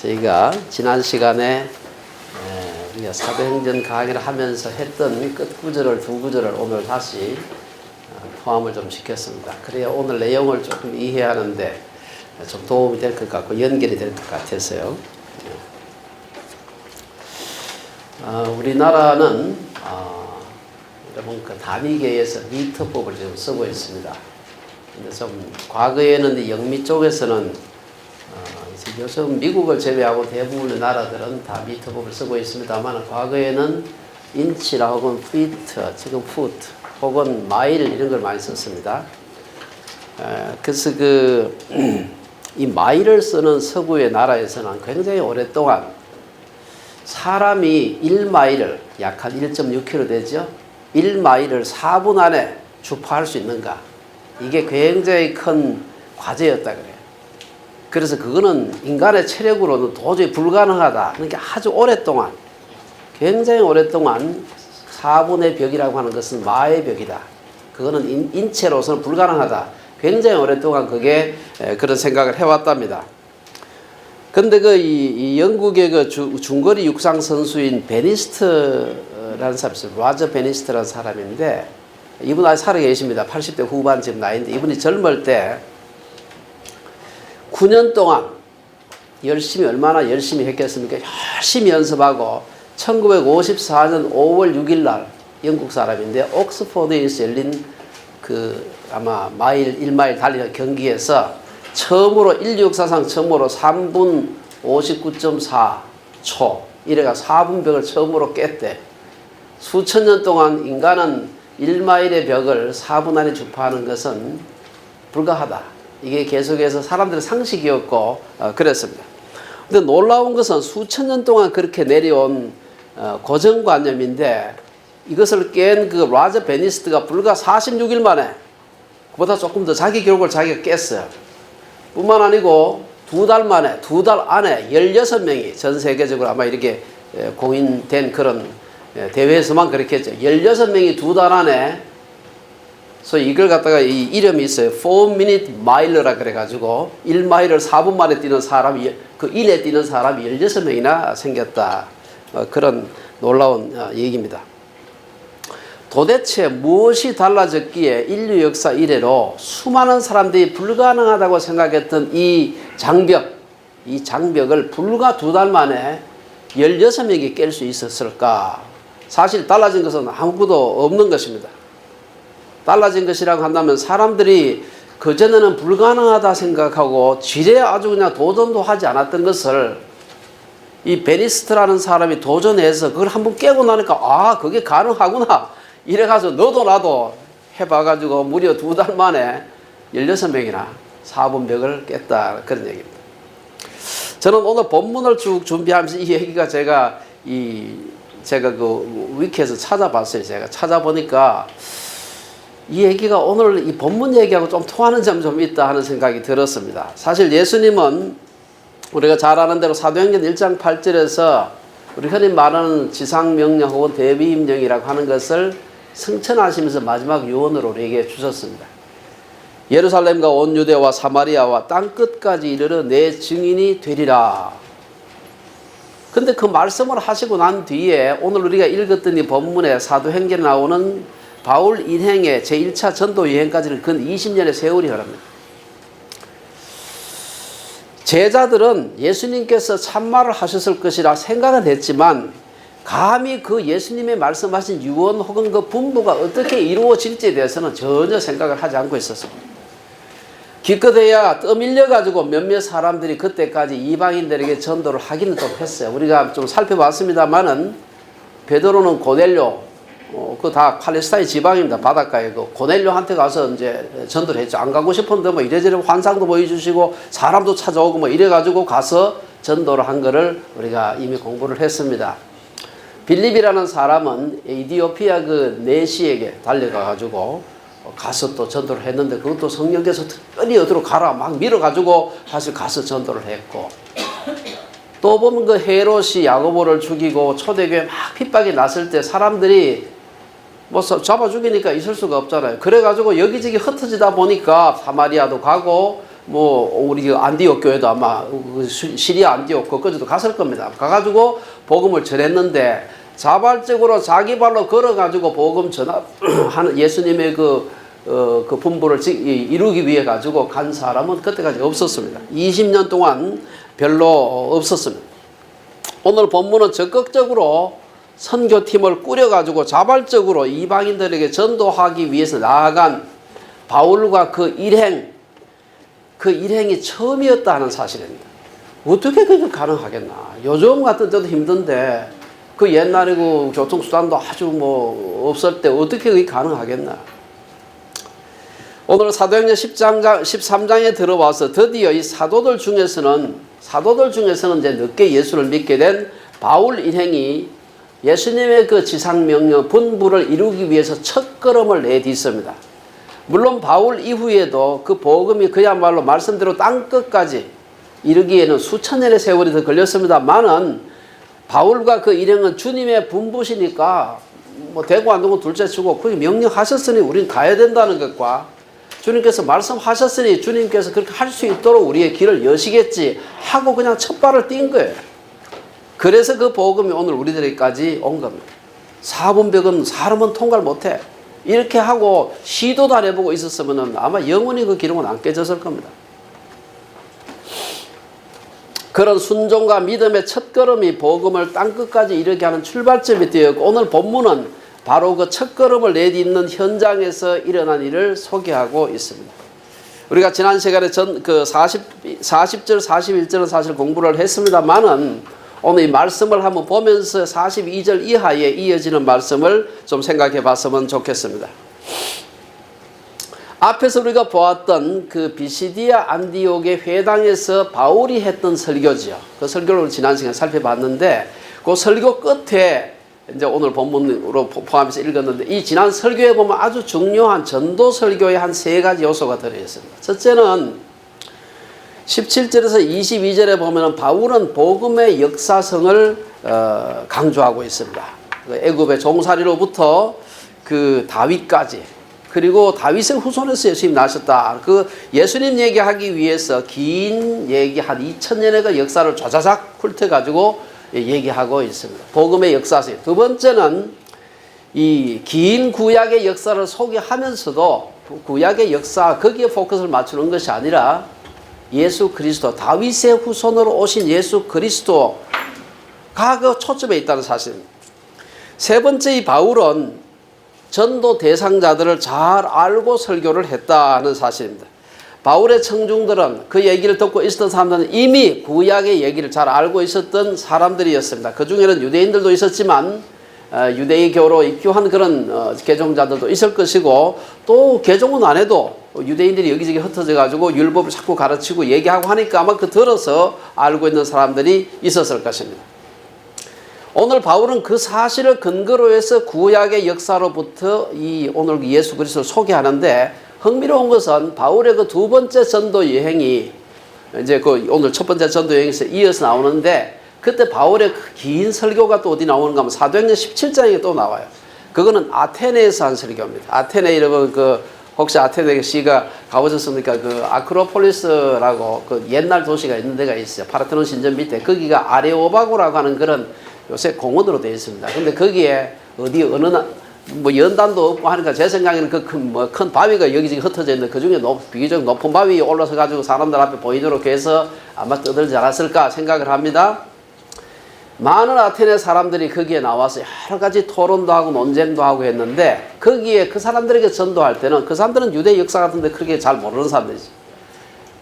저희가 지난 시간에 우리가 사도행전 강의를 하면서 했던 끝 구절을 두 구절을 오늘 다시 포함을 좀 시켰습니다. 그래야 오늘 내용을 조금 이해하는데 좀 도움이 될 것 같고 연결이 될 것 같아서요. 우리나라는 여러분 그 단위계에서 미터법을 지금 쓰고 있습니다. 근데 좀 과거에는 이 영미 쪽에서는 요즘 미국을 제외하고 대부분의 나라들은 다 미터법을 쓰고 있습니다만 과거에는 인치라 혹은 피트, 지금 푸트 혹은 마일 이런 걸 많이 썼습니다. 그래서 이 마일을 쓰는 서구의 나라에서는 굉장히 오랫동안 사람이 1마일을 약 한 1.6km 되죠. 1마일을 4분 안에 주파할 수 있는가? 이게 굉장히 큰 과제였다 그래요. 그래서 그거는 인간의 체력으로는 도저히 불가능하다. 그러니까 아주 오랫동안, 굉장히 오랫동안 4분의 벽이라고 하는 것은 마의 벽이다. 그거는 인체로서는 불가능하다. 굉장히 오랫동안 그게 그런 생각을 해왔답니다. 근데 이 영국의 그 중거리 육상 선수인 베니스트라는 사람이 있어요. 라저 베니스트라는 사람인데 이분 아직 살아 계십니다. 80대 후반 지금 나이인데 이분이 젊을 때 9년 동안 얼마나 열심히 했겠습니까? 열심히 연습하고 1954년 5월 6일 날 영국 사람인데 옥스포드에서 열린 아마 1마일 달리는 경기에서 처음으로 인류 역사상 처음으로 3분 59.4초 이래가 4분벽을 처음으로 깼대. 수천 년 동안 인간은 1마일의 벽을 4분 안에 주파하는 것은 불가하다. 이게 계속해서 사람들의 상식이었고 그랬습니다. 근데 놀라운 것은 수천 년 동안 그렇게 내려온 고정관념인데 이것을 깬 그 라저 베니스트가 불과 46일 만에 그보다 조금 더 자기 기록을 자기가 깼어요. 뿐만 아니고 두 달 안에 16명이 전 세계적으로 아마 이렇게 공인된 그런 대회에서만 그렇게 했죠. 16명이 두 달 안에 소위 이걸 갖다가 이 이름이 있어요. 4-minute mile라 그래가지고 1마일을 4분 만에 뛰는 사람이 그 1에 뛰는 사람이 16명이나 생겼다. 그런 놀라운 얘기입니다. 도대체 무엇이 달라졌기에 인류 역사 이래로 수많은 사람들이 불가능하다고 생각했던 이 장벽을 불과 두 달 만에 16명이 깰 수 있었을까? 사실 달라진 것은 아무것도 없는 것입니다. 달라진 것이라고 한다면 사람들이 그전에는 불가능하다 생각하고 지레 아주 그냥 도전도 하지 않았던 것을 이 베니스트라는 사람이 도전해서 그걸 한번 깨고 나니까 그게 가능하구나 이래가지고 너도 나도 해봐가지고 무려 두 달 만에 16명이나 4분벽을 깼다 그런 얘기입니다. 저는 오늘 본문을 쭉 준비하면서 이 얘기가 제가 그 위키에서 찾아봤어요. 제가 찾아보니까 이 얘기가 오늘 이 본문 얘기하고 좀 통하는 점이 좀 있다 하는 생각이 들었습니다. 사실 예수님은 우리가 잘 아는 대로 사도행전 1장 8절에서 우리 흔히 말하는 지상명령 혹은 대비임령이라고 하는 것을 승천하시면서 마지막 유언으로 우리에게 주셨습니다. 예루살렘과 온 유대와 사마리아와 땅끝까지 이르러 내 증인이 되리라. 근데 그 말씀을 하시고 난 뒤에 오늘 우리가 읽었던 이 본문에 사도행전에 나오는 바울 일행의 제1차 전도 여행까지는 근 20년의 세월이 흐릅니다. 제자들은 예수님께서 참말을 하셨을 것이라 생각은 했지만 감히 그 예수님의 말씀하신 유언 혹은 그 분부가 어떻게 이루어질지에 대해서는 전혀 생각을 하지 않고 있었습니다. 기껏해야 떠밀려가지고 몇몇 사람들이 그때까지 이방인들에게 전도를 하기는 좀 했어요. 우리가 좀 살펴봤습니다만은 베드로는 고넬료 그 다 팔레스타인 지방입니다. 바닷가에 그 고넬료한테 가서 이제 전도를 했죠. 안 가고 싶은데 뭐 이래저래 환상도 보여주시고 사람도 찾아오고 뭐 이래가지고 가서 전도를 한 거를 우리가 이미 공부를 했습니다. 빌립이라는 사람은 에티오피아 그 내시에게 달려가가지고 가서 또 전도를 했는데 그것도 성령께서 특별히 어디로 가라 막 밀어가지고 사실 가서 전도를 했고 또 보면 그 헤롯이 야고보를 죽이고 초대교회 막 핍박이 났을 때 사람들이 뭐 잡아 죽이니까 있을 수가 없잖아요. 그래가지고 여기저기 흩어지다 보니까 사마리아도 가고 뭐 우리 안디옥 교회도 아마 시리아 안디옥 거기도 갔을 겁니다. 가가지고 복음을 전했는데 자발적으로 자기 발로 걸어가지고 복음 전하는 예수님의 그 분부를 이루기 위해 가지고 간 사람은 그때까지 없었습니다. 20년 동안 별로 없었습니다. 오늘 본문은 적극적으로 선교팀을 꾸려가지고 자발적으로 이방인들에게 전도하기 위해서 나아간 바울과 그 일행이 처음이었다는 사실입니다. 어떻게 그게 가능하겠나? 요즘 같은 때도 힘든데 그 옛날에 그 교통수단도 아주 뭐 없을 때 어떻게 그게 가능하겠나? 오늘 사도행전 13장에 들어와서 드디어 이 사도들 중에서는 이제 늦게 예수를 믿게 된 바울 일행이 예수님의 그 지상명령 분부를 이루기 위해서 첫걸음을 내딛습니다. 물론 바울 이후에도 그 복음이 그야말로 말씀대로 땅끝까지 이르기에는 수천 년의 세월이 더 걸렸습니다만은 바울과 그 일행은 주님의 분부시니까 뭐 되고 안 되고 둘째치고 그게 명령하셨으니 우린 가야 된다는 것과 주님께서 말씀하셨으니 주님께서 그렇게 할 수 있도록 우리의 길을 여시겠지 하고 그냥 첫 발을 띈 거예요. 그래서 그 복음이 오늘 우리들에게까지 온 겁니다. 사분벽은 사람은 통과를 못해. 이렇게 하고 시도도 안 해보고 있었으면 아마 영원히 그 기름은 안 깨졌을 겁니다. 그런 순종과 믿음의 첫걸음이 복음을 땅끝까지 이르게 하는 출발점이 되었고 오늘 본문은 바로 그 첫걸음을 내딛는 현장에서 일어난 일을 소개하고 있습니다. 우리가 지난 시간에 40절, 41절은 사실 공부를 했습니다만은 오늘 이 말씀을 한번 보면서 42절 이하에 이어지는 말씀을 좀 생각해 봤으면 좋겠습니다. 앞에서 우리가 보았던 그 비시디아 안디옥의 회당에서 바울이 했던 설교지요. 그 설교를 지난 시간에 살펴봤는데 그 설교 끝에 이제 오늘 본문으로 포함해서 읽었는데 이 지난 설교에 보면 아주 중요한 전도 설교의 한 세 가지 요소가 들어있습니다. 첫째는 17절에서 22절에 보면 바울은 복음의 역사성을 강조하고 있습니다. 애굽의 종살이로부터 그 다윗까지 그리고 다윗의 후손에서 예수님 나셨다. 그 예수님 얘기하기 위해서 긴 얘기 한 2000년의 역사를 좌자작 훑어가지고 얘기하고 있습니다. 복음의 역사성. 두 번째는 이 긴 구약의 역사를 소개하면서도 구약의 역사 거기에 포커스를 맞추는 것이 아니라 예수 그리스도 다윗의 후손으로 오신 예수 그리스도가 그 초점에 있다는 사실입니다. 세 번째 이 바울은 전도 대상자들을 잘 알고 설교를 했다는 사실입니다. 바울의 청중들은 그 얘기를 듣고 있었던 사람들은 이미 구약의 얘기를 잘 알고 있었던 사람들이었습니다. 그 중에는 유대인들도 있었지만 유대교로 입교한 그런 개종자들도 있을 것이고 또 개종은 안 해도 유대인들이 여기저기 흩어져 가지고 율법을 자꾸 가르치고 얘기하고 하니까 아마 그 들어서 알고 있는 사람들이 있었을 것입니다. 오늘 바울은 그 사실을 근거로 해서 구약의 역사로부터 오늘 예수 그리스도를 소개하는데 흥미로운 것은 바울의 그 두 번째 전도 여행이 이제 그 오늘 첫 번째 전도 여행에서 이어서 나오는데 그때 바울의 긴 설교가 또 어디 나오는가 하면 사도행전 17장에 또 나와요. 그거는 아테네에서 한 설교입니다. 아테네 여러분 혹시 아테네 시가 가보셨습니까? 그 아크로폴리스라고 그 옛날 도시가 있는 데가 있어요. 파르테논 신전 밑에 거기가 아레오바고라고 하는 그런 요새 공원으로 되어 있습니다. 근데 거기에 뭐 연단도 없고 하니까 제 생각에는 큰 바위가 여기저기 흩어져 있는데 그 중에 비교적 높은 바위에 올라서 가지고 사람들 앞에 보이도록 해서 아마 떠들지 않았을까 생각을 합니다. 많은 아테네 사람들이 거기에 나와서 여러 가지 토론도 하고 논쟁도 하고 했는데 거기에 그 사람들에게 전도할 때는 그 사람들은 유대 역사 같은데 그렇게 잘 모르는 사람들이지.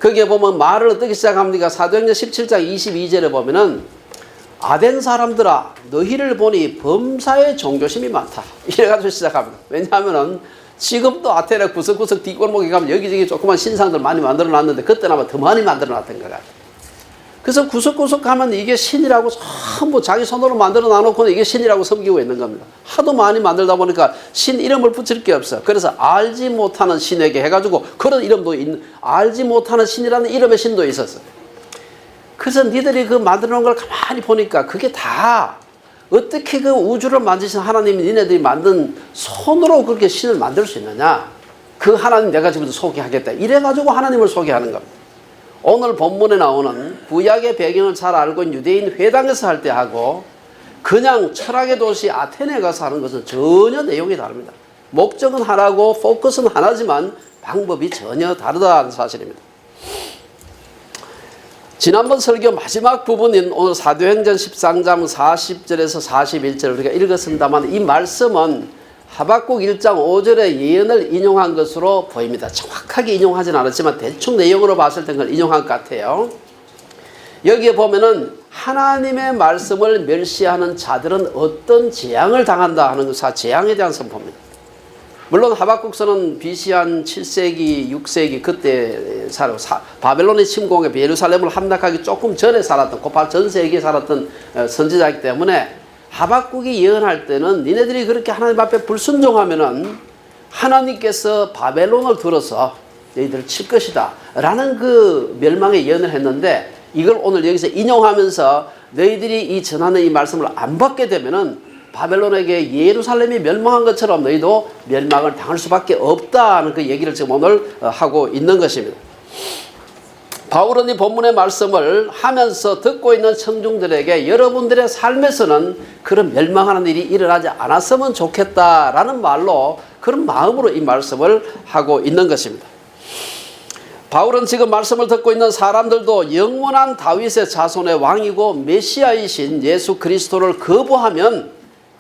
거기에 보면 말을 어떻게 시작합니까? 사도행전 17장 22절에 보면은 아덴 사람들아 너희를 보니 범사에 종교심이 많다. 이래가지고 시작합니다. 왜냐하면은 지금도 아테네 구석구석 뒷골목에 가면 여기저기 조그만 신상들 많이 만들어 놨는데 그때는 아마 더 많이 만들어 놨던 것 같아요. 그래서 구석구석 가면 이게 신이라고 전부 자기 손으로 만들어 놔놓고는 이게 신이라고 섬기고 있는 겁니다. 하도 많이 만들다 보니까 신 이름을 붙일 게 없어요. 그래서 알지 못하는 신에게 해가지고 그런 이름도 알지 못하는 신이라는 이름의 신도 있었어요. 그래서 니들이 그 만들어 놓은 걸 가만히 보니까 그게 다 어떻게 그 우주를 만드신 하나님이 니네들이 만든 손으로 그렇게 신을 만들 수 있느냐. 그 하나님 내가 지금부터 소개하겠다. 이래가지고 하나님을 소개하는 겁니다. 오늘 본문에 나오는 구약의 배경을 잘 알고 있는 유대인 회당에서 할 때 하고 그냥 철학의 도시 아테네에 가서 하는 것은 전혀 내용이 다릅니다. 목적은 하나고 포커스는 하나지만 방법이 전혀 다르다는 사실입니다. 지난번 설교 마지막 부분인 오늘 사도행전 13장 40절에서 41절 우리가 읽었습니다만 이 말씀은 하박국 1장 5절의 예언을 인용한 것으로 보입니다. 정확하게 인용하진 않았지만 대충 내용으로 봤을 때 그걸 인용한 것 같아요. 여기에 보면은 하나님의 말씀을 멸시하는 자들은 어떤 재앙을 당한다 하는 것과 재앙에 대한 선포입니다. 물론 하박국서는 BC 한 7세기, 6세기 그때 바벨론의 침공에 예루살렘을 함락하기 조금 전에 살았던 곧바로 전 세기에 살았던 선지자이기 때문에 하박국이 예언할 때는 니네들이 그렇게 하나님 앞에 불순종하면은 하나님께서 바벨론을 들어서 너희들을 칠 것이다 라는 그 멸망의 예언을 했는데 이걸 오늘 여기서 인용하면서 너희들이 이 전하는 이 말씀을 안 받게 되면은 바벨론에게 예루살렘이 멸망한 것처럼 너희도 멸망을 당할 수밖에 없다는 그 얘기를 지금 오늘 하고 있는 것입니다. 바울은 이 본문의 말씀을 하면서 듣고 있는 청중들에게 여러분들의 삶에서는 그런 멸망하는 일이 일어나지 않았으면 좋겠다라는 말로 그런 마음으로 이 말씀을 하고 있는 것입니다. 바울은 지금 말씀을 듣고 있는 사람들도 영원한 다윗의 자손의 왕이고 메시아이신 예수 그리스도를 거부하면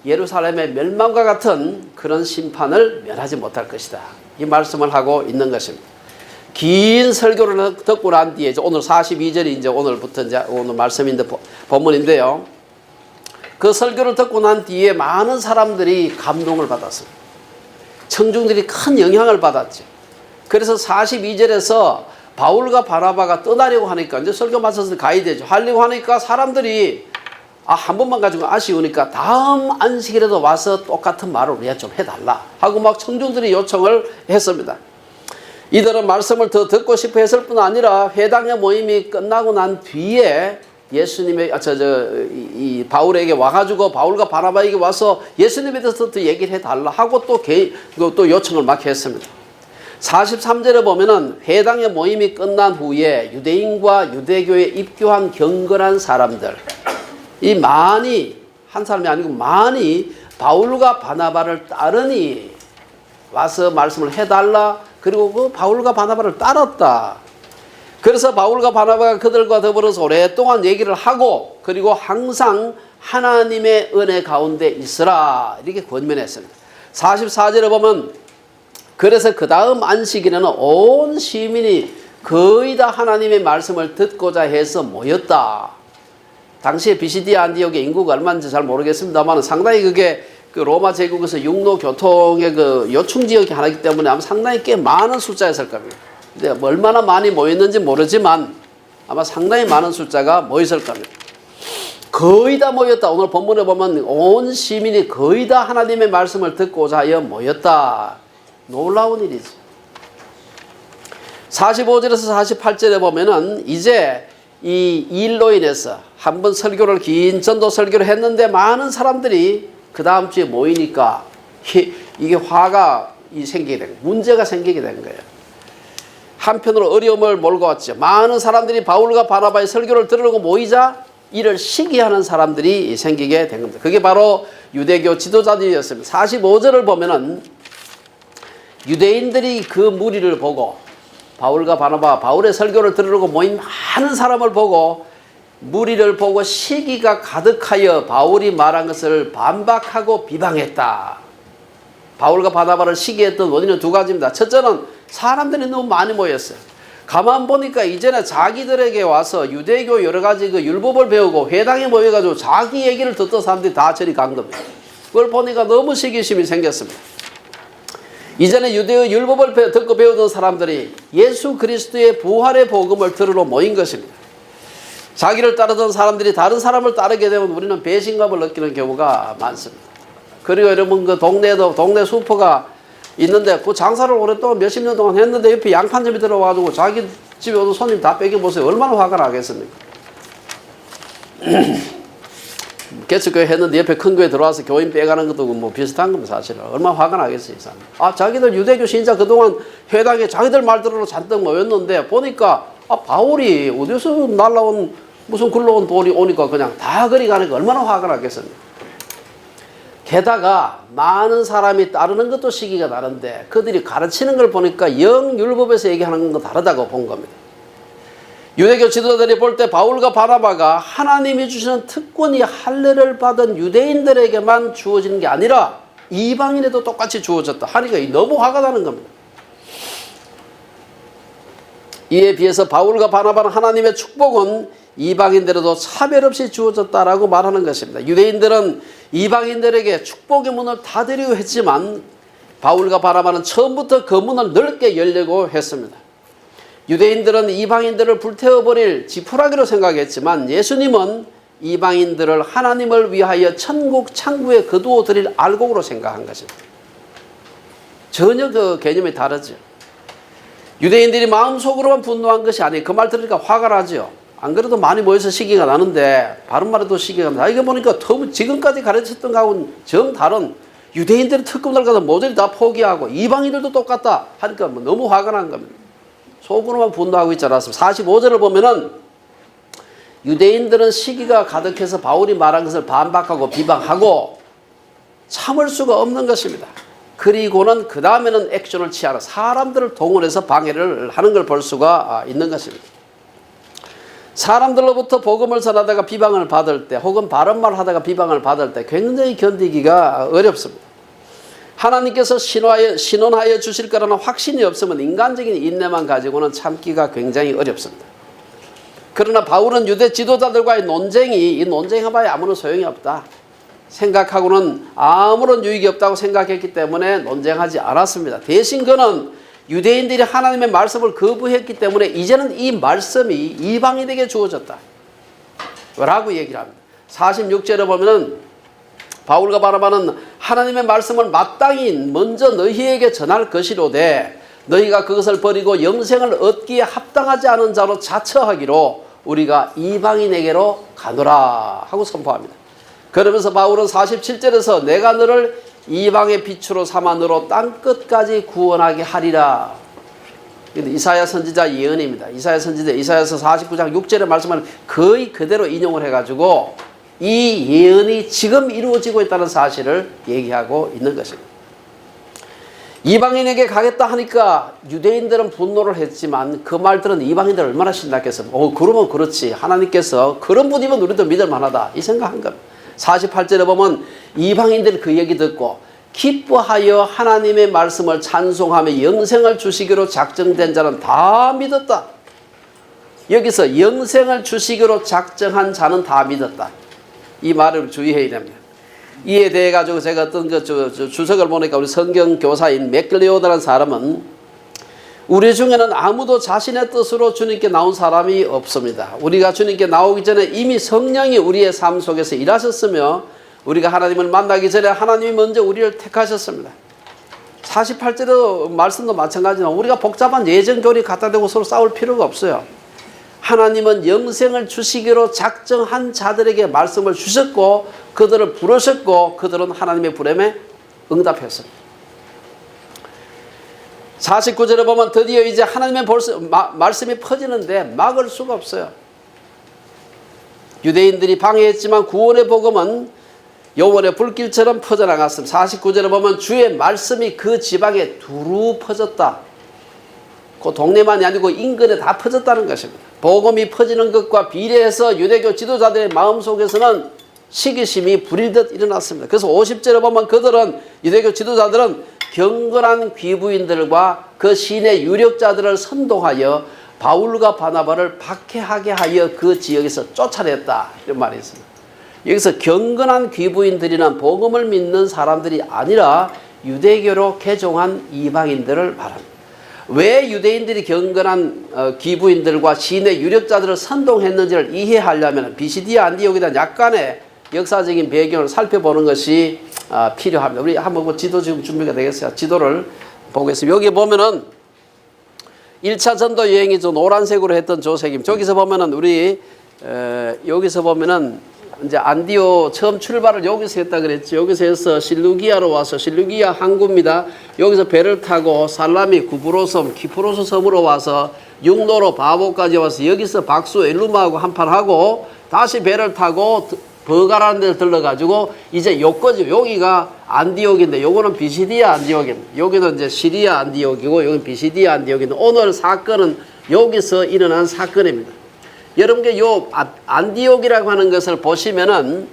예루살렘의 멸망과 같은 그런 심판을 면하지 못할 것이다. 이 말씀을 하고 있는 것입니다. 긴 설교를 듣고 난 뒤에 오늘 42절이 이제 오늘부터 이제 오늘 말씀인데 본문인데요. 그 설교를 듣고 난 뒤에 많은 사람들이 감동을 받았습니다. 청중들이 큰 영향을 받았죠. 그래서 42절에서 바울과 바나바가 떠나려고 하니까 이제 설교 마쳐서 가야 되죠. 하려고 하니까 사람들이 한 번만 가지고 아쉬우니까 다음 안식일에도 와서 똑같은 말을 우리가 좀 해달라 하고 막 청중들이 요청을 했습니다. 이들은 말씀을 더 듣고 싶어 했을 뿐 아니라 회당의 모임이 끝나고 난 뒤에 예수님의 이 바울에게 와가지고 바울과 바나바에게 와서 예수님에 대해서 더 얘기를 해달라 하고 또 요청을 막 했습니다. 43절에 보면은 회당의 모임이 끝난 후에 유대인과 유대교에 입교한 경건한 사람들 이 많이 한 사람이 아니고 많이 바울과 바나바를 따르니 와서 말씀을 해달라. 그리고 그 바울과 바나바를 따랐다. 그래서 바울과 바나바가 그들과 더불어서 오랫동안 얘기를 하고 그리고 항상 하나님의 은혜 가운데 있으라 이렇게 권면했습니다. 44절에 보면 그래서 그 다음 안식일에는 온 시민이 거의 다 하나님의 말씀을 듣고자 해서 모였다. 당시에 비시디 안디옥의 인구가 얼마인지 잘 모르겠습니다만 상당히 그게 그 로마 제국에서 육로 교통의 그 요충 지역이 하나이기 때문에 아마 상당히 꽤 많은 숫자였을 겁니다. 근데 뭐 얼마나 많이 모였는지 모르지만 아마 상당히 많은 숫자가 모였을 겁니다. 거의 다 모였다. 오늘 본문에 보면 온 시민이 거의 다 하나님의 말씀을 듣고자 하여 모였다. 놀라운 일이지. 45절에서 48절에 보면은 이제 이 일로 인해서 한번 설교를 긴 전도 설교를 했는데 많은 사람들이 그 다음 주에 모이니까 이게 화가 생기게 된 거예요. 문제가 생기게 된 거예요. 한편으로 어려움을 몰고 왔죠. 많은 사람들이 바울과 바나바의 설교를 들으려고 모이자 이를 시기하는 사람들이 생기게 된 겁니다. 그게 바로 유대교 지도자들이었습니다. 45절을 보면은 유대인들이 그 무리를 보고 바울과 바나바 바울의 설교를 들으려고 모인 많은 사람을 보고 무리를 보고 시기가 가득하여 바울이 말한 것을 반박하고 비방했다. 바울과 바나바를 시기했던 원인은 두 가지입니다. 첫째는 사람들이 너무 많이 모였어요. 가만 보니까 이제는 자기들에게 와서 유대교 여러 가지 그 율법을 배우고 회당에 모여가지고 자기 얘기를 듣던 사람들이 다 저리 간 겁니다. 그걸 보니까 너무 시기심이 생겼습니다. 이제는 유대의 율법을 듣고 배우던 사람들이 예수 그리스도의 부활의 복음을 들으러 모인 것입니다. 자기를 따르던 사람들이 다른 사람을 따르게 되면 우리는 배신감을 느끼는 경우가 많습니다. 그리고 여러분 그 동네 슈퍼가 있는데 그 장사를 오랫동안 몇십 년 동안 했는데 옆에 양판점이 들어와가지고 자기 집에 오는 손님 다 뺏겨보세요. 얼마나 화가 나겠습니까? 개척교회 했는데 옆에 큰 교회 들어와서 교인 빼가는 것도 뭐 비슷한 겁니다. 사실은. 얼마나 화가 나겠어요. 이 사람. 자기들 유대교 신자 그동안 회당에 자기들 말 들으러 잔뜩 모였는데 보니까 바울이 어디서 날라온 무슨 굴러온 돌이 오니까 그냥 다 그리 가니까 얼마나 화가 났겠습니까? 게다가 많은 사람이 따르는 것도 시기가 다른데 그들이 가르치는 걸 보니까 영 율법에서 얘기하는 건 다르다고 본 겁니다. 유대교 지도자들이 볼 때 바울과 바나바가 하나님이 주시는 특권이 할례를 받은 유대인들에게만 주어지는 게 아니라 이방인에도 똑같이 주어졌다 하니까 너무 화가 나는 겁니다. 이에 비해서 바울과 바나바는 하나님의 축복은 이방인들에도 차별 없이 주어졌다라고 말하는 것입니다. 유대인들은 이방인들에게 축복의 문을 닫으려고 했지만 바울과 바나바는 처음부터 그 문을 넓게 열려고 했습니다. 유대인들은 이방인들을 불태워버릴 지푸라기로 생각했지만 예수님은 이방인들을 하나님을 위하여 천국 창구에 거두어 드릴 알곡으로 생각한 것입니다. 전혀 그 개념이 다르죠. 유대인들이 마음속으로만 분노한 것이 아니에요. 그 말 들으니까 화가 나죠. 안 그래도 많이 모여서 시기가 나는데 바른 말에도 시기가 나. 이게 보니까 지금까지 가르쳤던 거하고는 정 다른 유대인들이 특권을 가서 모조리 다 포기하고 이방인들도 똑같다 하니까 너무 화가 난 겁니다. 속으로만 분노하고 있지 않았습니다. 45절을 보면은 유대인들은 시기가 가득해서 바울이 말한 것을 반박하고 비방하고 참을 수가 없는 것입니다. 그리고는 그 다음에는 액션을 취하러 사람들을 동원해서 방해를 하는 걸 볼 수가 있는 것입니다. 사람들로부터 복음을 전하다가 비방을 받을 때 혹은 바른 말 하다가 비방을 받을 때 굉장히 견디기가 어렵습니다. 하나님께서 신원하여 주실 거라는 확신이 없으면 인간적인 인내만 가지고는 참기가 굉장히 어렵습니다. 그러나 바울은 유대 지도자들과의 이 논쟁해봐야 아무런 소용이 없다 생각하고는 아무런 유익이 없다고 생각했기 때문에 논쟁하지 않았습니다. 대신 그는 유대인들이 하나님의 말씀을 거부했기 때문에 이제는 이 말씀이 이방인에게 주어졌다 라고 얘기를 합니다. 46절에 보면은 바울과 바나바는 하나님의 말씀을 마땅히 먼저 너희에게 전할 것이로되 너희가 그것을 버리고 영생을 얻기에 합당하지 않은 자로 자처하기로 우리가 이방인에게로 가노라 하고 선포합니다. 그러면서 바울은 47절에서 내가 너를 이방의 빛으로 삼아 너로 땅끝까지 구원하게 하리라. 이사야 선지자 예언입니다. 이사야 선지자 이사야서 49장 6절의 말씀을 거의 그대로 인용을 해가지고 이 예언이 지금 이루어지고 있다는 사실을 얘기하고 있는 것입니다. 이방인에게 가겠다 하니까 유대인들은 분노를 했지만 그 말들은 이방인들 얼마나 신났겠습니까? 그러면 그렇지. 하나님께서 그런 분이면 우리도 믿을 만하다. 이 생각한 겁니다. 48절에 보면 이방인들이 그 얘기 듣고 기뻐하여 하나님의 말씀을 찬송하며 영생을 주시기로 작정된 자는 다 믿었다. 여기서 영생을 주시기로 작정한 자는 다 믿었다. 이 말을 주의해야 됩니다. 이에 대해 가지고 제가 어떤 주석을 보니까 우리 성경 교사인 맥글리오드라는 사람은 우리 중에는 아무도 자신의 뜻으로 주님께 나온 사람이 없습니다. 우리가 주님께 나오기 전에 이미 성령이 우리의 삶 속에서 일하셨으며 우리가 하나님을 만나기 전에 하나님이 먼저 우리를 택하셨습니다. 48절의 말씀도 마찬가지로 우리가 복잡한 예정교리 갖다 대고 서로 싸울 필요가 없어요. 하나님은 영생을 주시기로 작정한 자들에게 말씀을 주셨고 그들을 부르셨고 그들은 하나님의 부름에 응답했습니다. 49절에 보면 드디어 이제 하나님의 말씀이 퍼지는데 막을 수가 없어요. 유대인들이 방해했지만 구원의 복음은 여호와의 불길처럼 퍼져나갔습니다. 49절에 보면 주의 말씀이 그 지방에 두루 퍼졌다. 그 동네만이 아니고 인근에 다 퍼졌다는 것입니다. 복음이 퍼지는 것과 비례해서 유대교 지도자들의 마음속에서는 시기심이 불일듯 일어났습니다. 그래서 50절에 보면 그들은 유대교 지도자들은 경건한 귀부인들과 그 시내 유력자들을 선동하여 바울과 바나바를 박해하게 하여 그 지역에서 쫓아냈다. 이런 말이 있습니다. 여기서 경건한 귀부인들이란 복음을 믿는 사람들이 아니라 유대교로 개종한 이방인들을 말합니다. 왜 유대인들이 경건한 귀부인들과 시내 유력자들을 선동했는지를 이해하려면 비시디아 안디옥에 대한 약간의 역사적인 배경을 살펴보는 것이 필요합니다. 우리 한번 지도 지금 준비가 되겠어요. 지도를 보겠습니다. 여기 보면은 1차 전도 여행이 노란색으로 했던 조세김. 저기서 보면은 우리 여기서 보면은 이제 안디오 처음 출발을 여기서 했다 그랬죠. 여기서 해서 실루기아로 와서 실루기아 항구입니다. 여기서 배를 타고 살라미, 구브로섬, 키프로스 섬으로 와서 육로로 바보까지 와서 여기서 박수 엘루마하고 한판 하고 다시 배를 타고 버가라는 데를 들러가지고 이제 요거지. 여기가 안디옥인데 요거는 비시디아 안디옥입니다. 여기는 이제 시리아 안디옥이고 여기는 비시디아 안디옥인데 오늘 사건은 여기서 일어난 사건입니다. 여러분께 요 안디옥이라고 하는 것을 보시면은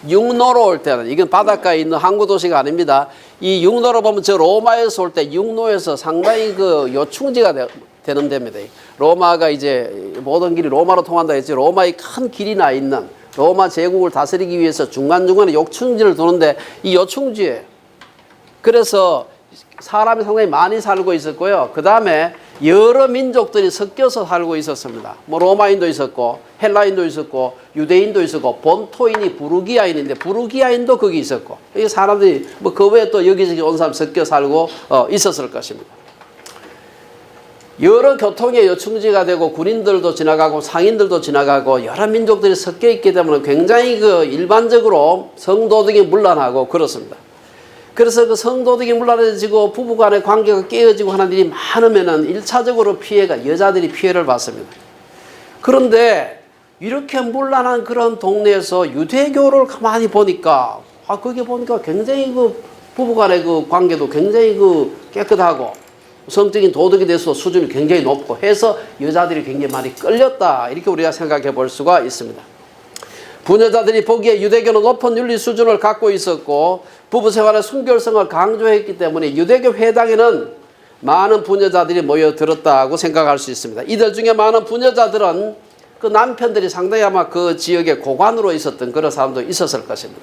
육로로 올 때는 이건 바닷가에 있는 항구 도시가 아닙니다. 이 육로로 보면 저 로마에서 올 때 육로에서 상당히 그 요충지가 되는 데입니다. 로마가 이제 모든 길이 로마로 통한다 했지. 로마의 큰 길이 나 있는 로마 제국을 다스리기 위해서 중간중간에 요충지를 도는데 이 요충지에 그래서 사람이 상당히 많이 살고 있었고요. 그 다음에 여러 민족들이 섞여서 살고 있었습니다. 뭐 로마인도 있었고 헬라인도 있었고 유대인도 있었고 본토인이 부르기아인인데 부르기아인도 거기 있었고 이 사람들이 뭐 그 외에 또 여기저기 온 사람 섞여 살고 있었을 것입니다. 여러 교통의 요충지가 되고 군인들도 지나가고 상인들도 지나가고 여러 민족들이 섞여 있기 때문에 굉장히 그 일반적으로 성도덕이 문란하고 그렇습니다. 그래서 그 성도덕이 문란해지고 부부간의 관계가 깨어지고 하는 일이 많으면은 1차적으로 피해가 여자들이 피해를 받습니다. 그런데 이렇게 문란한 그런 동네에서 유대교를 가만히 보니까 거기 보니까 굉장히 그 부부간의 그 관계도 굉장히 그 깨끗하고 성적인 도덕에 대해서 수준이 굉장히 높고 해서 여자들이 굉장히 많이 끌렸다. 이렇게 우리가 생각해 볼 수가 있습니다. 부녀자들이 보기에 유대교는 높은 윤리 수준을 갖고 있었고 부부생활의 순결성을 강조했기 때문에 유대교 회당에는 많은 부녀자들이 모여들었다고 생각할 수 있습니다. 이들 중에 많은 부녀자들은 그 남편들이 상당히 아마 그 지역의 고관으로 있었던 그런 사람도 있었을 것입니다.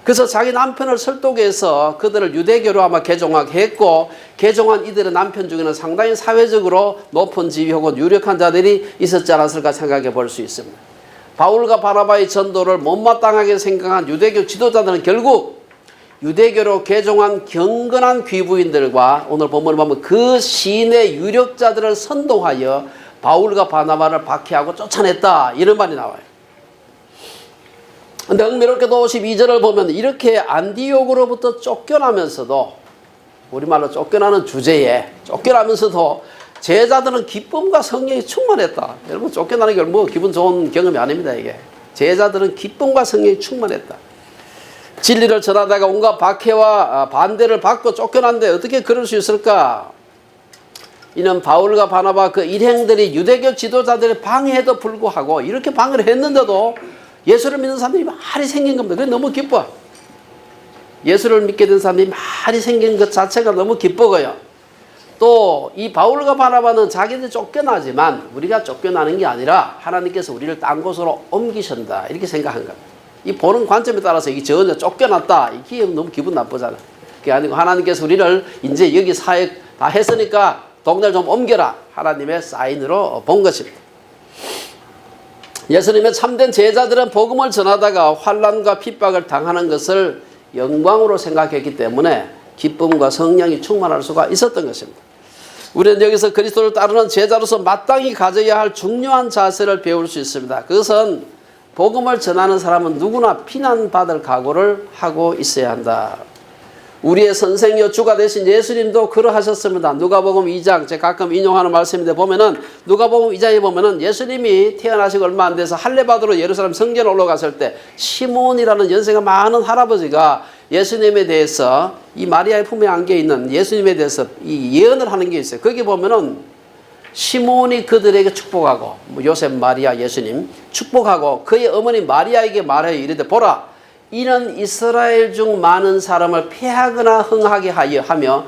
그래서 자기 남편을 설득해서 그들을 유대교로 아마 개종하게 했고 개종한 이들의 남편 중에는 상당히 사회적으로 높은 지위 혹은 유력한 자들이 있었지 않았을까 생각해 볼 수 있습니다. 바울과 바나바의 전도를 못마땅하게 생각한 유대교 지도자들은 결국 유대교로 개종한 경건한 귀부인들과 오늘 본문을 보면 그 시인의 유력자들을 선동하여 바울과 바나바를 박해하고 쫓아냈다. 이런 말이 나와요. 근데 흥미롭게도 52절을 보면 이렇게 안디옥으로부터 쫓겨나면서도 우리말로 쫓겨나는 주제에 쫓겨나면서도 제자들은 기쁨과 성령이 충만했다. 여러분 쫓겨나는 게 뭐 기분 좋은 경험이 아닙니다. 이게 제자들은 기쁨과 성령이 충만했다. 진리를 전하다가 온갖 박해와 반대를 받고 쫓겨났는데 어떻게 그럴 수 있을까? 이는 바울과 바나바 그 일행들이 유대교 지도자들의 방해에도 불구하고 이렇게 방해를 했는데도 예수를 믿는 사람들이 많이 생긴 겁니다. 그게 너무 기뻐. 예수를 믿게 된 사람들이 많이 생긴 것 자체가 너무 기쁘고요. 또 이 바울과 바나바는 자기들이 쫓겨나지만 우리가 쫓겨나는 게 아니라 하나님께서 우리를 딴 곳으로 옮기신다. 이렇게 생각한 겁니다. 이 보는 관점에 따라서 이게 전혀 쫓겨났다. 이게 너무 기분 나쁘잖아요. 그게 아니고 하나님께서 우리를 이제 여기 사역 다 했으니까 동네를 좀 옮겨라. 하나님의 사인으로 본 것입니다. 예수님의 참된 제자들은 복음을 전하다가 환난과 핍박을 당하는 것을 영광으로 생각했기 때문에 기쁨과 성령이 충만할 수가 있었던 것입니다. 우리는 여기서 그리스도를 따르는 제자로서 마땅히 가져야 할 중요한 자세를 배울 수 있습니다. 그것은 복음을 전하는 사람은 누구나 비난받을 각오를 하고 있어야 한다. 우리의 선생이요 주가 되신 예수님도 그러하셨습니다. 누가복음 2장 제가 가끔 인용하는 말씀인데 보면은 누가복음 2장에 보면은 예수님이 태어나시고 얼마 안 돼서 할례받으러 예루살렘 성전에 올라갔을 때 시몬이라는 연세가 많은 할아버지가 예수님에 대해서 이 마리아의 품에 안겨 있는 예수님에 대해서 이 예언을 하는 게 있어요. 거기 보면은 시몬이 그들에게 축복하고 요셉, 마리아, 예수님 축복하고 그의 어머니 마리아에게 말하여 이르되 보라 이는 이스라엘 중 많은 사람을 패하거나 흥하게 하며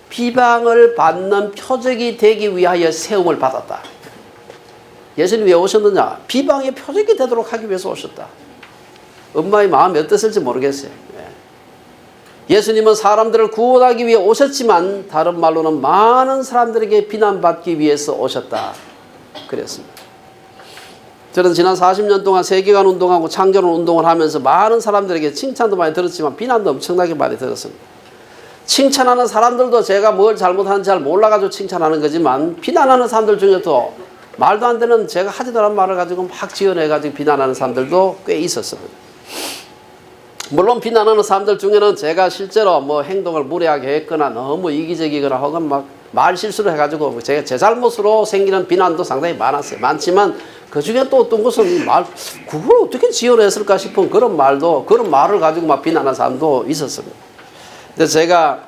비방을 받는 표적이 되기 위하여 세움을 받았다. 예수님 왜 오셨느냐? 비방의 표적이 되도록 하기 위해서 오셨다. 엄마의 마음이 어땠을지 모르겠어요. 예수님은 사람들을 구원하기 위해 오셨지만 다른 말로는 많은 사람들에게 비난받기 위해서 오셨다. 그랬습니다. 저는 지난 40년 동안 세계관 운동하고 창조론 운동을 하면서 많은 사람들에게 칭찬도 많이 들었지만 비난도 엄청나게 많이 들었습니다. 칭찬하는 사람들도 제가 뭘 잘못하는지 잘 몰라가지고 칭찬하는 거지만 비난하는 사람들 중에도 말도 안 되는 제가 하지도 않은 말을 가지고 막 지어내가지고 비난하는 사람들도 꽤 있었습니다. 물론 비난하는 사람들 중에는 제가 실제로 뭐 행동을 무례하게 했거나 너무 이기적이거나 혹은 막 말 실수를 해가지고 제 잘못으로 생기는 비난도 상당히 많았어요. 많지만 그 중에 또 어떤 것은 그걸 어떻게 지어냈을까 싶은 그런 말을 가지고 막 비난하는 사람도 있었습니다. 근데 제가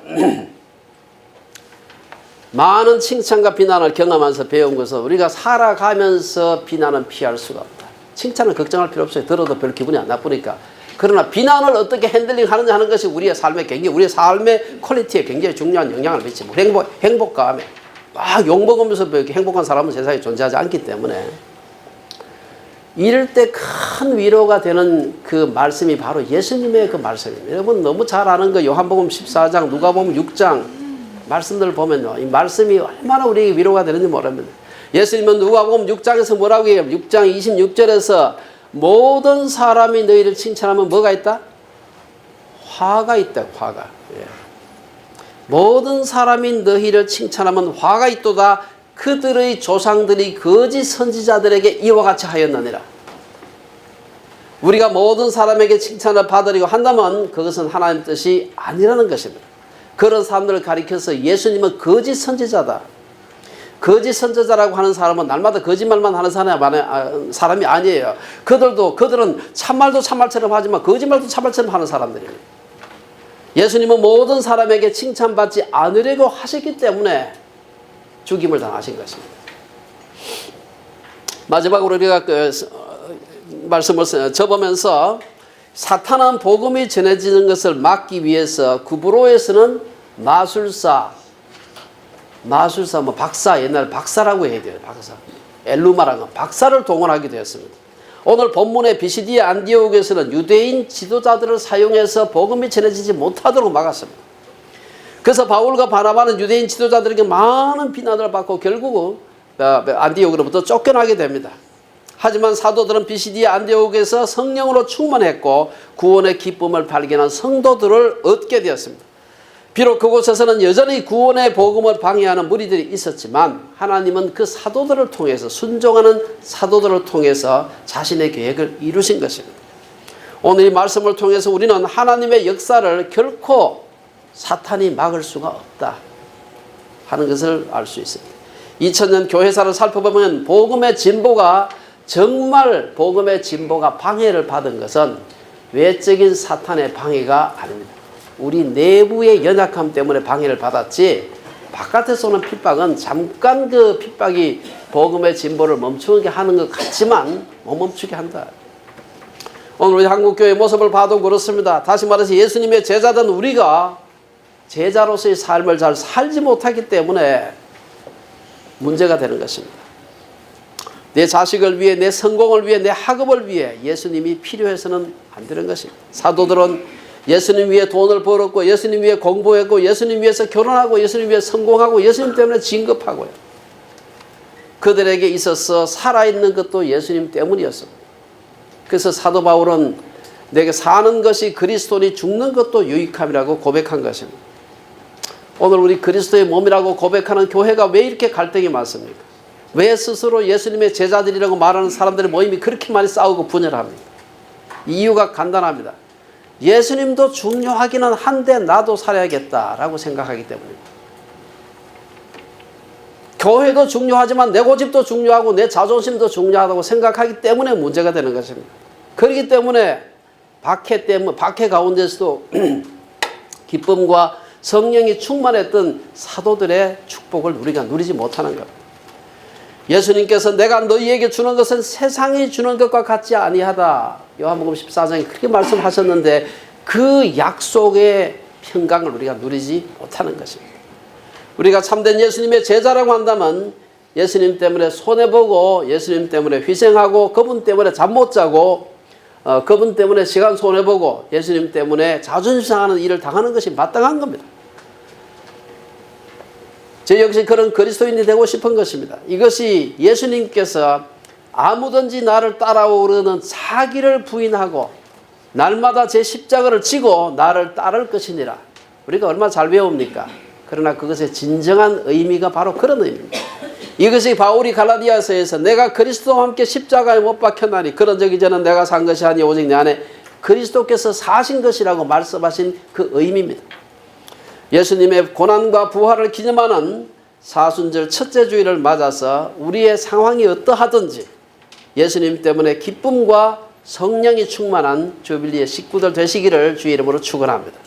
많은 칭찬과 비난을 경험하면서 배운 것은 우리가 살아가면서 비난은 피할 수가 없다. 칭찬은 걱정할 필요 없어요. 들어도 별 기분이 안 나쁘니까. 그러나 비난을 어떻게 핸들링 하느냐 하는 것이 우리의 삶의 퀄리티에 굉장히 중요한 영향을 미치고 행복감에 막 욕먹으면서 이렇게 행복한 사람은 세상에 존재하지 않기 때문에 이럴 때 큰 위로가 되는 그 말씀이 바로 예수님의 그 말씀입니다. 여러분 너무 잘 아는 거 요한복음 14장, 누가복음 6장 말씀들을 보면요. 이 말씀이 얼마나 우리에게 위로가 되는지 모릅니다. 예수님은 누가복음 6장에서 뭐라고 해요? 6장 26절에서 모든 사람이 너희를 칭찬하면 뭐가 있다? 화가 있다. 화가. 예. 모든 사람이 너희를 칭찬하면 화가 있도다. 그들의 조상들이 거짓 선지자들에게 이와 같이 하였느니라. 우리가 모든 사람에게 칭찬을 받으려고 한다면 그것은 하나님의 뜻이 아니라는 것입니다. 그런 사람들을 가리켜서 예수님은 거짓 선지자다. 거짓 선지자라고 하는 사람은 날마다 거짓말만 하는 사람이 아니에요. 그들은 참말도 참말처럼 하지만 거짓말도 참말처럼 하는 사람들이에요. 예수님은 모든 사람에게 칭찬받지 않으려고 하셨기 때문에 죽임을 당하신 것입니다. 마지막으로 우리가 말씀을 접으면서 사탄은 복음이 전해지는 것을 막기 위해서 구브로에서는 마술사, 박사, 옛날 박사라고 해야 돼요. 박사. 엘루마라고 박사를 동원하게 되었습니다. 오늘 본문의 비시디아 안디옥에서는 유대인 지도자들을 사용해서 복음이 전해지지 못하도록 막았습니다. 그래서 바울과 바나바는 유대인 지도자들에게 많은 비난을 받고 결국은 안디옥으로부터 쫓겨나게 됩니다. 하지만 사도들은 비시디아 안디옥에서 성령으로 충만했고 구원의 기쁨을 발견한 성도들을 얻게 되었습니다. 비록 그곳에서는 여전히 구원의 복음을 방해하는 무리들이 있었지만 하나님은 그 사도들을 통해서 순종하는 사도들을 통해서 자신의 계획을 이루신 것입니다. 오늘 이 말씀을 통해서 우리는 하나님의 역사를 결코 사탄이 막을 수가 없다 하는 것을 알 수 있습니다. 2000년 교회사를 살펴보면 정말 복음의 진보가 방해를 받은 것은 외적인 사탄의 방해가 아닙니다. 우리 내부의 연약함 때문에 방해를 받았지 바깥에서 오는 핍박은 잠깐 그 핍박이 복음의 진보를 멈추게 하는 것 같지만 못 멈추게 한다. 오늘 우리 한국교회의 모습을 봐도 그렇습니다. 다시 말해서 예수님의 제자된 우리가 제자로서의 삶을 잘 살지 못하기 때문에 문제가 되는 것입니다. 내 자식을 위해, 내 성공을 위해, 내 학업을 위해 예수님이 필요해서는 안 되는 것입니다. 사도들은 예수님 위해 돈을 벌었고 예수님 위해 공부했고 예수님 위해서 결혼하고 예수님 위해 성공하고 예수님 때문에 진급하고요. 그들에게 있어서 살아있는 것도 예수님 때문이었습니다. 그래서 사도 바울은 내게 사는 것이 그리스도니 죽는 것도 유익함이라고 고백한 것입니다. 오늘 우리 그리스도의 몸이라고 고백하는 교회가 왜 이렇게 갈등이 많습니까? 왜 스스로 예수님의 제자들이라고 말하는 사람들의 모임이 그렇게 많이 싸우고 분열합니까? 이유가 간단합니다. 예수님도 중요하기는 한데 나도 살아야겠다라고 생각하기 때문입니다. 교회도 중요하지만 내 고집도 중요하고 내 자존심도 중요하다고 생각하기 때문에 문제가 되는 것입니다. 그렇기 때문에 박해 가운데서도 기쁨과 성령이 충만했던 사도들의 축복을 우리가 누리지 못하는 겁니다. 예수님께서 내가 너희에게 주는 것은 세상이 주는 것과 같지 아니하다. 요한복음 14장에 그렇게 말씀하셨는데 그 약속의 평강을 우리가 누리지 못하는 것입니다. 우리가 참된 예수님의 제자라고 한다면 예수님 때문에 손해보고 예수님 때문에 희생하고 그분 때문에 잠 못 자고 그분 때문에 시간 손해보고 예수님 때문에 자존심 상하는 일을 당하는 것이 마땅한 겁니다. 저 역시 그런 그리스도인이 되고 싶은 것입니다. 이것이 예수님께서 아무든지 나를 따라오려는 자기를 부인하고 날마다 제 십자가를 지고 나를 따를 것이니라. 우리가 얼마나 잘 배웁니까? 그러나 그것의 진정한 의미가 바로 그런 의미입니다. 이것이 바울이 갈라디아서에서 내가 그리스도와 함께 십자가에 못 박혔나니 그런 적이 저는 내가 산 것이 아니 오직 내 안에 그리스도께서 사신 것이라고 말씀하신 그 의미입니다. 예수님의 고난과 부활을 기념하는 사순절 첫째 주일을 맞아서 우리의 상황이 어떠하든지 예수님 때문에 기쁨과 성령이 충만한 주빌리의 식구들 되시기를 주의 이름으로 축원합니다.